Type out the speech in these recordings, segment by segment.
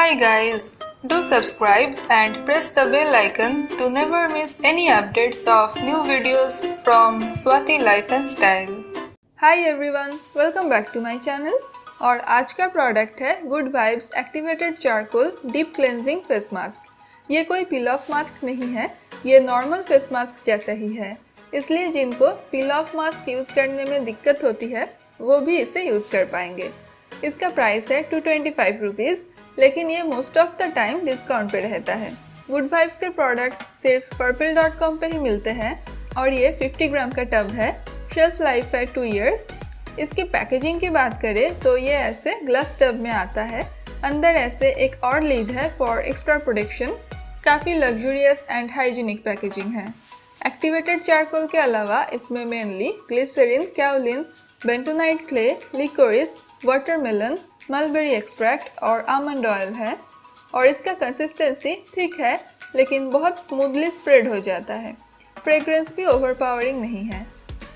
Hi guys, do subscribe and press the bell icon to never miss any updates of new videos from Swati Life and Style. Hi everyone, welcome back to my channel. और आज का product है good vibes activated charcoal deep cleansing face mask. ये कोई पील of mask नहीं है, ये normal face mask जैसा ही है, इसलिए जिनको पील ऑफ मास्क यूज़ करने में दिक्कत होती है वो भी इसे यूज़ कर पाएंगे। इसका प्राइस है 225 रुपीज़, लेकिन ये most of the time discount पे रहता है। गुड वाइब्स के प्रोडक्ट्स सिर्फ purple.com पे ही मिलते हैं और ये 50 ग्राम का टब है। शेल्फ लाइफ है 2 इयर्स। इसकी पैकेजिंग की बात करें तो ये ऐसे ग्लास टब में आता है। अंदर ऐसे एक और लीड है फॉर एक्स्ट्रा प्रोटेक्शन। काफ़ी लग्जूरियस एंड हाइजीनिक पैकेजिंग है। एक्टिवेटेड चारकोल के अलावा इसमें mainly glycerin, kaolin, bentonite clay, liquorice, watermelon, mulberry extract और आमंड ऑयल है। और इसका कंसिस्टेंसी थिक है लेकिन बहुत स्मूथली स्प्रेड हो जाता है। फ्रेग्रेंस भी ओवरपावरिंग नहीं है।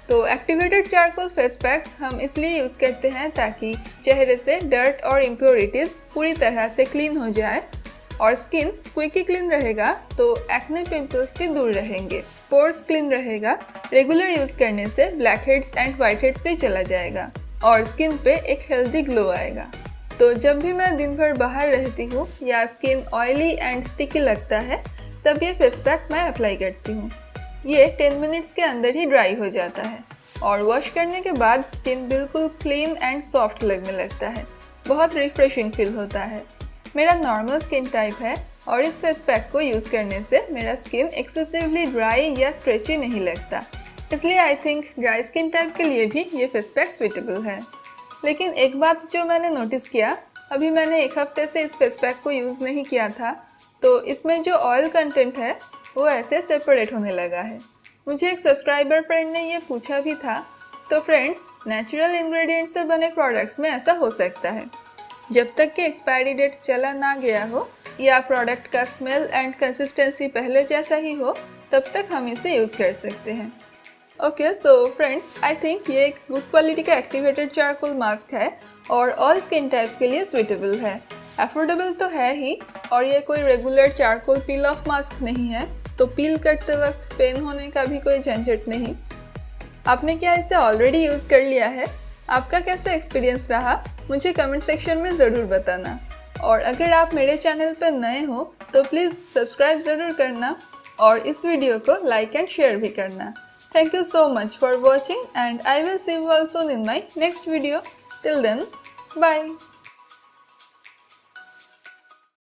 तो एक्टिवेटेड चारकोल फेस पैक्स हम इसलिए यूज़ करते हैं ताकि चेहरे से डर्ट और इम्प्योरिटीज़ पूरी तरह से क्लीन हो जाए और स्किन स्क्विकी क्लीन रहेगा तो एक्ने पिंपल्स भी दूर रहेंगे, पोर्स क्लीन रहेगा। रेगुलर यूज़ करने से black heads and white heads भी चला जाएगा और स्किन पे एक हेल्दी ग्लो आएगा। तो जब भी मैं दिन भर बाहर रहती हूँ या स्किन ऑयली एंड स्टिकी लगता है तब ये फेस पैक मैं अप्लाई करती हूँ। ये 10 मिनट्स के अंदर ही ड्राई हो जाता है और वॉश करने के बाद स्किन बिल्कुल क्लीन एंड सॉफ्ट लगने लगता है। बहुत रिफ्रेशिंग फील होता है। मेरा नॉर्मल स्किन टाइप है और इस फेस पैक को यूज़ करने से मेरा स्किन एक्सेसिवली ड्राई या स्ट्रेची नहीं लगता, इसलिए I think dry skin type के लिए भी ये फेस पैक स्विटेबल है। लेकिन एक बात जो मैंने नोटिस किया, अभी मैंने 1 हफ्ते से इस फेस पैक को यूज़ नहीं किया था तो इसमें जो ऑयल कंटेंट है वो ऐसे सेपरेट होने लगा है। मुझे एक सब्सक्राइबर फ्रेंड ने ये पूछा भी था। तो फ्रेंड्स, नेचुरल इंग्रेडिएंट से बने प्रोडक्ट्स में ऐसा हो सकता है। जब तक कि एक्सपायरी डेट चला ना गया हो या प्रोडक्ट का स्मेल एंड कंसिस्टेंसी पहले जैसा ही हो तब तक हम इसे यूज़ कर सकते हैं। Okay so friends, I think ये एक गुड क्वालिटी का एक्टिवेटेड चारकोल मास्क है और ऑल स्किन टाइप्स के लिए सुइटेबल है। अफोर्डेबल तो है ही और ये कोई regular charcoal peel of mask नहीं है, तो पील करते वक्त पेन होने का भी कोई झंझट नहीं। आपने क्या इसे ऑलरेडी यूज़ कर लिया है? आपका कैसा एक्सपीरियंस रहा मुझे कमेंट सेक्शन में ज़रूर बताना। और अगर आप मेरे चैनल पर नए हो तो प्लीज़ सब्सक्राइब ज़रूर करना और इस वीडियो को लाइक एंड शेयर भी करना। Thank you so much for watching and I will see you all soon in my next video. Till then, bye.